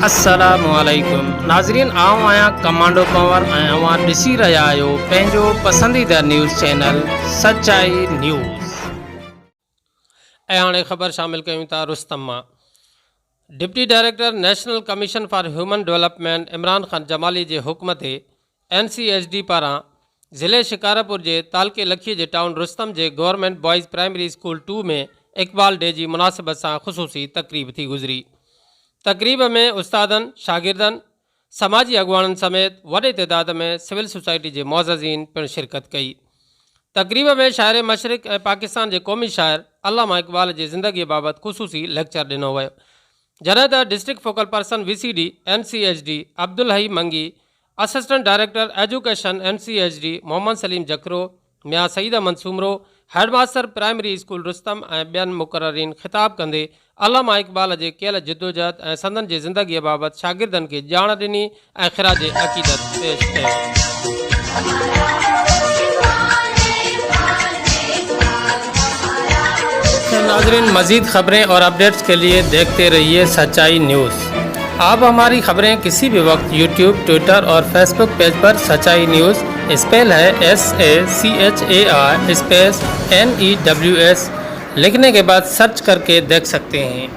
अस्सलामुअलैकुम नाज़रीन, आऊं आहियां कमांडो कंवर ऐं अवां ॾिसी रहिया आहियो पंहिंजो पसंदीदा न्यूज़ चैनल सचाई न्यूज़। ऐं हाणे ख़बर शामिल कयूं था रुस्तम मां। Deputy director National Commission for Human Development Imran Khan Jamali जे हुक्म ते NCHD पारां ज़िले शिकारपुर जे तालके लखीअ जे टाउन रुस्तम जे गवर्नमेंट बॉयज़ प्राइमरी स्कूल 2 में इक़बाल डे जी मुनासिबत सां ख़ुसूसी तक़रीब थी गुज़री। तक़रीब में उस्तादनि, शागिर्दनि, समाजी अॻुवाणनि समेत वॾे तइदाद में सिविल सोसाइटी जे मुअज़्ज़िज़ीन पिणु शिरकत कई। तक़रीब में शाइर मशरिक़ ऐं पाकिस्तान जे क़ौमी शाइर अल्लामा इक़बाल जी ज़िंदगीअ बाबति ख़ुसूसी लेक्चर ॾिनो वियो, जॾहिं त district focal person VCD NCHD Abdul Hai Mangi, assistant director education NCHD Mohammad Saleem Jakhro, Mian Saeed Ahmed Soomro, headmaster primary school Rustam ऐं ॿियनि मुक़ररीन ख़िताब कंदे अल्लामा इक़बाल जे कयल जिदोजहद ऐं संदन जी ज़िंदगीअ बाबति शागिर्दनि खे ॼाण ॾिनी ऐं ख़िराज अक़ीदत पेश कयो। नाज़रीन, मज़ीद खबरें और अपडेट्स के लिए देखते रहिए सच्चाई न्यूज़। आप हमारी खबरें किसी भी वक्त YouTube, ट्विटर और फेसबुक पेज पर सच्चाई न्यूज़ स्पेल है SACHAI स्पेस NEWS लिखने के बाद सर्च करके देख सकते हैं।